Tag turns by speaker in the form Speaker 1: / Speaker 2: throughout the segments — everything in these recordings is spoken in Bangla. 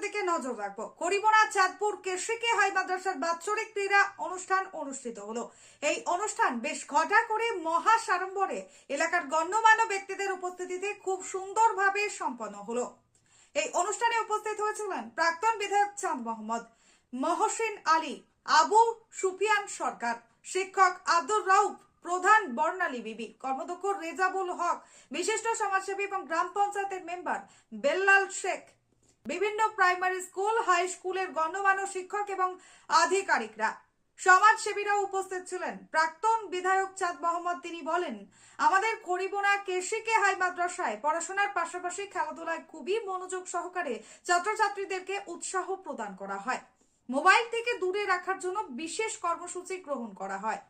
Speaker 1: দিকে নজর রাখবো। করিমোনা চাঁদপুর কেশিকে হাই মাদ্রাসার বাৎসরিক ক্রীড়া অনুষ্ঠান অনুষ্ঠিত হলো। এই অনুষ্ঠান বেশ ঘটা করে মহা সাড়ম্বরে এলাকার গণ্যমান্য ব্যক্তিদের উপস্থিতিতে খুব সুন্দরভাবে সম্পন্ন হলো। এই অনুষ্ঠানে উপস্থিত হয়েছিলেন প্রাক্তন বিধায়ক চাঁদ মোহাম্মদ, মহসিন আলী, আবু সুফিয়ান সরকার, শিক্ষক আব্দুর রাউফ, প্রধান বর্ণালী বিবি, কর্মদক্ষ রেজাবুল হক, বিশিষ্ট সমাজসেবী এবং গ্রাম পঞ্চায়েতের মেম্বার বেল্লাল শেখ, বিভিন্ন প্রাইমারি স্কুল, হাই স্কুলের গণ্যমান্য শিক্ষক এবং আধিকারিকরা, সমাজসেবীরা উপস্থিত ছিলেন। প্রাক্তন বিধায়ক চাঁদ মোহাম্মদ তিনি বলেন, আমাদের করিমোনা কেশিকে হাই মাদ্রাসায় পড়াশোনার পাশাপাশি খেলাধুলায় খুবই মনোযোগ সহকারে ছাত্রছাত্রীদেরকে উৎসাহ প্রদান করা হয়। মোবাইল থেকে দূরে রাখার জন্য বিশেষ কর্মসূচি গ্রহণ করা হয়।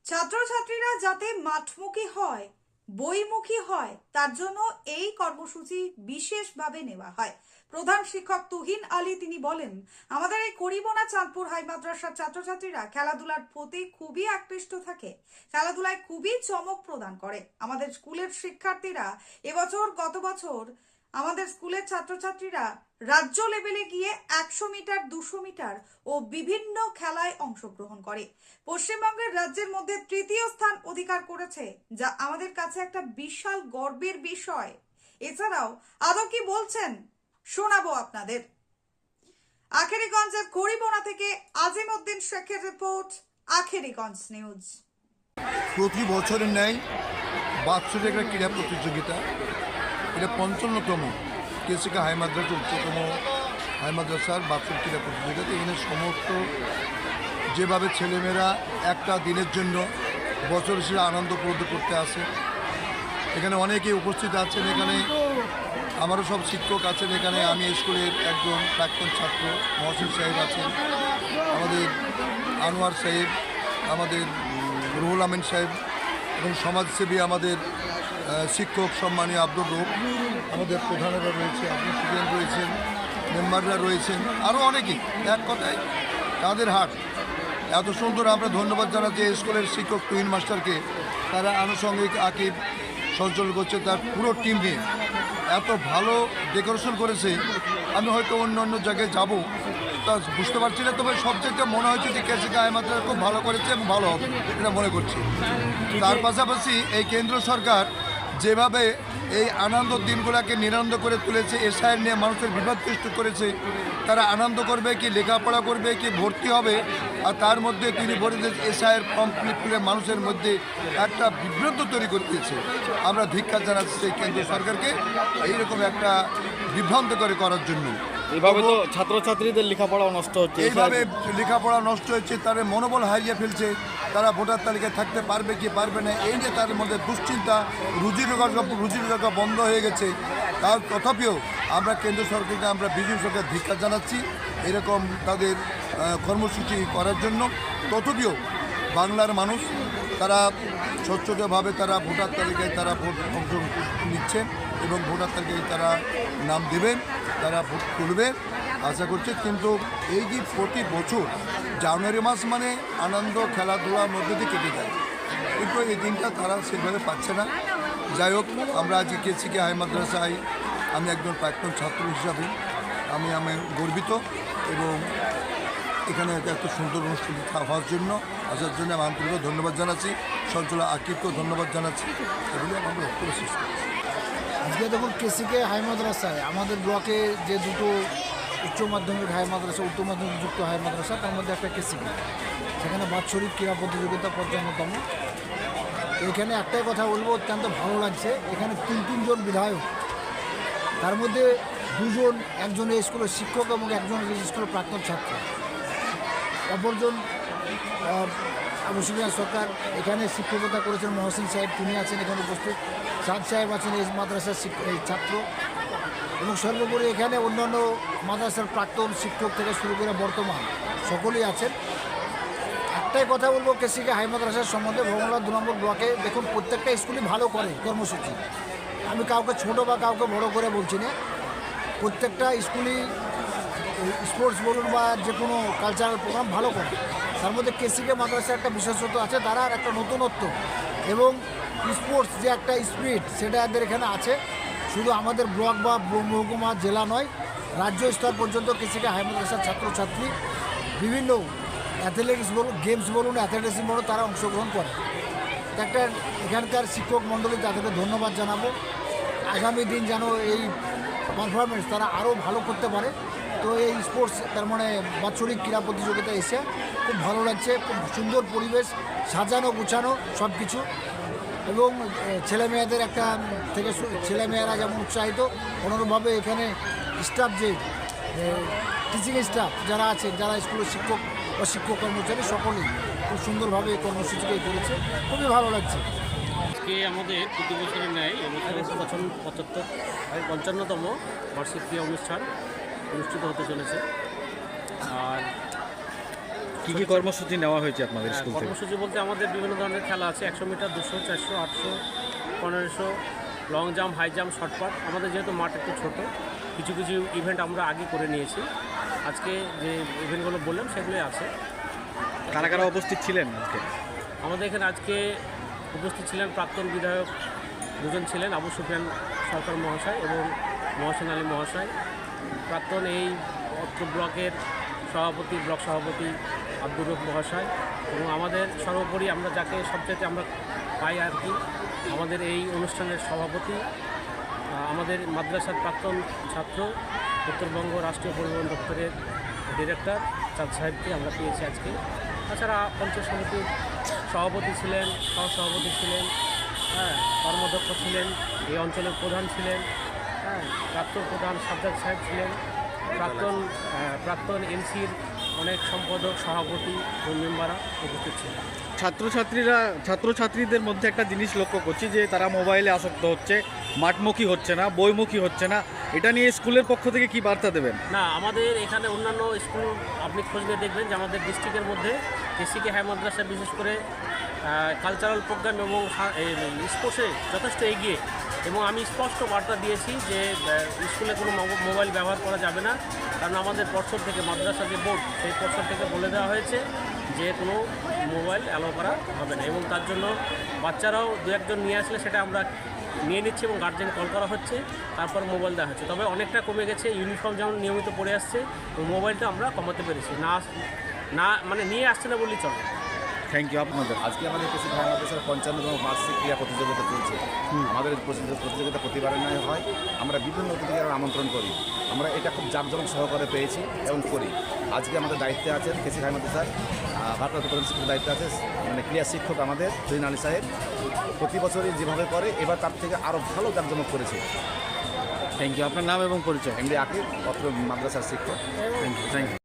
Speaker 1: ছাত্রছাত্রীরা যাতে মাঠমুখী হয়, বইমুখী হয়, তার জন্য এই কর্মসূচি বিশেষভাবে নেওয়া হয়। প্রধান শিক্ষক তুহিন আলী তিনি বলেন, আমাদের এই করিমোনা চাঁদপুর হাই মাদ্রাসার ছাত্রছাত্রীরা খেলাধুলার প্রতি খুবই আকৃষ্ট থাকে, খেলাধুলায় খুবই চমক প্রদান করে। আমাদের স্কুলের শিক্ষার্থীরা এবছর, গত বছর আমাদের স্কুলের ছাত্রছাত্রীরা রাজ্য লেভেলে গিয়ে 100 মিটার, 200 মিটার ও বিভিন্ন খেলায় অংশগ্রহণ করে পশ্চিমবঙ্গের রাজ্যের মধ্যে তৃতীয় স্থান অধিকার করেছে, যা আমাদের কাছে একটা বিশাল গর্বের বিষয়। এছাড়াও আরো কি বলছেন শোনাবো আপনাদের। আখেরিগঞ্জের করিমোনা থেকে আজিমউদ্দিন শেখের রিপোর্ট, আখেরিগঞ্জ নিউজ।
Speaker 2: প্রতি বছরের ন্যায় বাৎসরিক একটা ক্রীড়া প্রতিযোগিতা, এটা 55তম কেশিকা হাই মাদ্রাসার উচ্চতম হাই মাদ্রাসার বাৎসরিক ক্রীড়া প্রতিযোগিতা। এখানে সমস্ত যেভাবে ছেলেমেয়েরা একটা দিনের জন্য বছর শেষে আনন্দ উপলব্ধি করতে আসে, এখানে অনেকেই উপস্থিত আছেন। এখানে আমারও সব শিক্ষক আছেন। এখানে আমি স্কুলের একজন প্রাক্তন ছাত্র মহসিন সাহেব আছেন, আমাদের আনোয়ার সাহেব, আমাদের রুহুল আমিন সাহেব এবং সমাজসেবী আমাদের শিক্ষক সম্মানীয় আব্দুর রৌফ, আমাদের প্রধানেরা রয়েছে, আব্দুল সুফিয়ান রয়েছেন, মেম্বাররা রয়েছেন, আরও অনেকেই। এক কথায় তাদের হাট এত সুন্দর। আমরা ধন্যবাদ জানাচ্ছি স্কুলের শিক্ষক তুহিন মাস্টারকে। তারা আনুষঙ্গিক আকিব সঞ্চালন করছে, তার পুরো টিম নিয়ে এত ভালো ডেকোরেশন করেছে। আমি হয়তো অন্য অন্য জায়গায় যাব তা বুঝতে পারছি না, তবে সবচেয়ে মনে হচ্ছে যে কেশিকা হাই মাদ্রাসা খুব ভালো করেছে এবং ভালো হবে এটা মনে করছি। তার পাশাপাশি এই কেন্দ্র সরকার যেভাবে এই আনন্দ দিনগুলোকে নিরানন্দ করে তুলেছে, এসআইআর নিয়ে মানুষের বিভাদ সৃষ্টি করেছে, তারা আনন্দ করবে কি লেখাপড়া করবে কি ভর্তি হবে, আর তার মধ্যে তিনি বলেছেন এসআইআর ফর্ম ফিল করে মানুষের মধ্যে একটা বিভ্রান্ত তৈরি করে দিয়েছে। আমরা ধিক্কার জানাচ্ছি সেই কেন্দ্র সরকারকে এইরকম একটা বিভ্রান্তকর করার জন্য।
Speaker 3: এইভাবে তো ছাত্রছাত্রীদের লেখাপড়া নষ্ট হচ্ছে,
Speaker 2: এইভাবে লেখাপড়া নষ্ট হচ্ছে, তাদের মনোবল হারিয়ে ফেলছে। তারা ভোটার তালিকায় থাকতে পারবে কি পারবে না, এই নিয়ে তাদের মধ্যে দুশ্চিন্তা, রুজি রোজগার বন্ধ হয়ে গেছে। তার তথাপিও আমরা কেন্দ্র সরকারকে, আমরা বিজেপি সরকার ধিক্কার জানাচ্ছি এরকম তাদের কর্মসূচি করার জন্য। তথাপিও বাংলার মানুষ তারা স্বচ্ছভাবে তারা ভোটার তালিকায় তারা ভোট অংশগ্রহণ নিচ্ছেন এবং ভোটার তালিকায় তারা নাম দেবেন, তারা ভোট তুলবে আশা করছে। কিন্তু এই যে প্রতি বছর জানুয়ারি মাস মানে আনন্দ খেলাধুলার মধ্যে দিয়ে কেটে যায়, কিন্তু এই দিনটা তারা সেভাবে পাচ্ছে না। যাই হোক, আমরা আজকে কেশিকা হাই মাদ্রাসায় আমি একজন প্রাক্তন ছাত্র হিসাবে আমি গর্বিত এবং এখানে এত সুন্দর অনুষ্ঠান হওয়ার জন্য আসার জন্য আমি আন্তরিক ধন্যবাদ জানাচ্ছি। সঞ্চালক আকিবকেও ধন্যবাদ জানাচ্ছি। এগুলি আমরা বক্তব্য শেষ করছি।
Speaker 4: আজকে দেখুন কেশিকে হাই মাদ্রাসায় আমাদের ব্লকে যে দুটো উচ্চ মাধ্যমিক হাই মাদ্রাসা, উচ্চ মাধ্যমিক যুক্ত হাই মাদ্রাসা, তার মধ্যে একটা কেশিকে, সেখানে বাৎসরিক ক্রীড়া প্রতিযোগিতা 55তম। এখানে একটাই কথা বলবো, অত্যন্ত ভালো লাগছে। এখানে তিনজন বিধায়ক, তার মধ্যে দুজন, একজন এই স্কুলের শিক্ষক এবং একজন এই স্কুলের প্রাক্তন ছাত্র, অপরজন আবু সুফিয়ান সরকার এখানে শিক্ষকতা করেছেন। মহসিন সাহেব তিনি আছেন এখানে উপস্থিত, চাঁদ সাহেব আছেন এই মাদ্রাসার ছাত্র, এবং সর্বোপরি এখানে অন্যান্য মাদ্রাসার প্রাক্তন শিক্ষক থেকে শুরু করে বর্তমান সকলেই আছেন। একটাই কথা বলবো কেশিকা হাই মাদ্রাসার সম্বন্ধে, ভোমলা 2 নম্বর ব্লকে দেখুন প্রত্যেকটা স্কুলই ভালো করে কর্মসূচি। আমি কাউকে ছোট বা কাউকে বড় করে বলছি না, প্রত্যেকটা স্কুলই স্পোর্টস বলুন বা যে কোনো কালচারাল প্রোগ্রাম ভালো করে। তার মধ্যে কেশিকা মাদ্রাসার একটা বিশেষত্ব আছে, তারা একটা নতুনত্ব এবং স্পোর্টস যে একটা স্পিরিট সেটা এদের এখানে আছে। শুধু আমাদের ব্লক বা মহকুমা জেলা নয়, রাজ্য স্তর পর্যন্ত কেসিকে হাই মাদ্রাসার ছাত্রছাত্রী বিভিন্ন অ্যাথলেটিক্স বলুন, গেমস বলুন, অ্যাথলেটিক্স বলুন, তারা অংশগ্রহণ করে। একটা এখানকার শিক্ষক মণ্ডলী তাদেরকে ধন্যবাদ জানাবো। আগামী দিন যেন এই পারফরমেন্স তারা আরও ভালো করতে পারে। তো এই স্পোর্টস তার মানে বাৎসরিক ক্রীড়া প্রতিযোগিতা এসে খুব ভালো লাগছে, খুব সুন্দর পরিবেশ, সাজানো গুছানো সব কিছু, এবং ছেলেমেয়েদের একটা থেকে ছেলেমেয়েরা যেমন উৎসাহিত, অনুরূপভাবে এখানে স্টাফ যে টিচিং স্টাফ যারা আছে, যারা স্কুলের শিক্ষক বা শিক্ষক কর্মচারী, সকলেই খুব সুন্দরভাবে এই কর্মসূচিকে করেছে, খুবই ভালো লাগছে।
Speaker 5: আজকে আমাদের প্রতি বছরের ন্যায় এবছর 55তম বার্ষিক ক্রীড়া অনুষ্ঠান অনুষ্ঠিত হতে চলেছে। আর
Speaker 3: কি কি কর্মসূচি নেওয়া হয়েছে আপনাদের স্কুল থেকে?
Speaker 5: কর্মসূচি বলতে আমাদের বিভিন্ন ধরনের খেলা আছে, 100 metre, 200, 400, 800, 1500, long jump, high jump, shot put. আমাদের যেহেতু মাঠ একটু ছোটো, কিছু কিছু ইভেন্ট আমরা আগে করে নিয়েছি। আজকে যে ইভেন্টগুলো বললাম সেগুলোই আছে।
Speaker 3: কারা কারা উপস্থিত ছিলেন আজকে?
Speaker 5: আমাদের এখানে আজকে উপস্থিত ছিলেন প্রাক্তন বিধায়ক দুজন ছিলেন, আবু সুফিয়ান সরকার মহাশয় এবং মহসেন আলী মহাশয়। প্রাক্তন এই অত্র ব্লকের সভাপতি, ব্লক সভাপতি আব্দুর রব মহাশয়, এবং আমাদের সর্বোপরি আমরা যাকে সবচেয়ে আমরা পাই আর কি, আমাদের এই অনুষ্ঠানের সভাপতি, আমাদের মাদ্রাসার প্রাক্তন ছাত্র, উত্তরবঙ্গ রাষ্ট্রীয় পরিবহন দপ্তরের ডিরেক্টর চাঁদ সাহেবকে আমরা পেয়েছি আজকে। তাছাড়া পঞ্চায়েত সমিতির সভাপতি ছিলেন, সহসভাপতি ছিলেন, কর্মদক্ষ ছিলেন, এই অঞ্চলের প্রধান ছিলেন, প্রাক্তন প্রধান সাজ্জাদ সাহেব ছিলেন, প্রাক্তন এনসির অনেক সম্পাদক, সভাপতি ও মেম্বাররা উপস্থিত ছিলেন।
Speaker 3: ছাত্রছাত্রীদের মধ্যে একটা জিনিস লক্ষ্য করছি যে তারা মোবাইলে আসক্ত হচ্ছে, মাঠমুখী হচ্ছে না, বইমুখী হচ্ছে না। এটা নিয়ে স্কুলের পক্ষ থেকে কি বার্তা দেবেন?
Speaker 5: না, আমাদের এখানে অন্যান্য স্কুল আপনি খোঁজ নিয়ে দেখবেন যে আমাদের ডিস্ট্রিক্টের মধ্যে কেসিকে হাই মাদ্রাসা বিশেষ করে কালচারাল প্রোগ্রাম এবং স্পোর্টসে যথেষ্ট এগিয়ে, এবং আমি স্পষ্ট বার্তা দিয়েছি যে স্কুলে কোনো মোবাইল ব্যবহার করা যাবে না, কারণ আমাদের পর্ষদ থেকে, মাদ্রাসা যে বোর্ড, সেই পর্ষদ থেকে বলে দেওয়া হয়েছে যে কোনো মোবাইল অ্যালাউ করা হবে না। এবং তার জন্য বাচ্চারাও দু একজন নিয়ে আসলে সেটা আমরা নিয়ে নিচ্ছি এবং গার্জেন কল করা হচ্ছে, তারপর মোবাইল দেওয়া হচ্ছে। তবে অনেকটা কমে গেছে, ইউনিফর্ম যেমন নিয়মিত পড়ে আসছে, তো মোবাইলটা আমরা কমাতে পেরেছি না, মানে নিয়ে আসছে না বললেই চলে।
Speaker 3: থ্যাংক ইউ আপনাদের।
Speaker 6: আজকে আমাদের কেসি হাই মাদ্রাসার 55তম বার্ষিক ক্রীড়া প্রতিযোগিতা চলছে। আমাদের প্রতিযোগিতা প্রতিবারের নয় হয়, আমরা বিভিন্ন অতিথিকে আমন্ত্রণ করি। আমরা এটা খুব জাঁকজমক সহকারে পেয়েছি এবং করি। আজকে আমাদের দায়িত্বে আছেন কেসি হাই মাদ্রাসার ভারপ্রাপ্ত প্রধান শিক্ষকের দায়িত্বে আছে মানে ক্রীড়া শিক্ষক আমাদের জৈন আলী সাহেব। প্রতি বছরই যেভাবে করে এবার তার থেকে আরও ভালো জাঁকজমক করেছে।
Speaker 3: Thank you. আপনার নাম এবং পরিচয়?
Speaker 6: এমডি আকিব, অত্র মাদ্রাসার শিক্ষক।
Speaker 3: Thank you.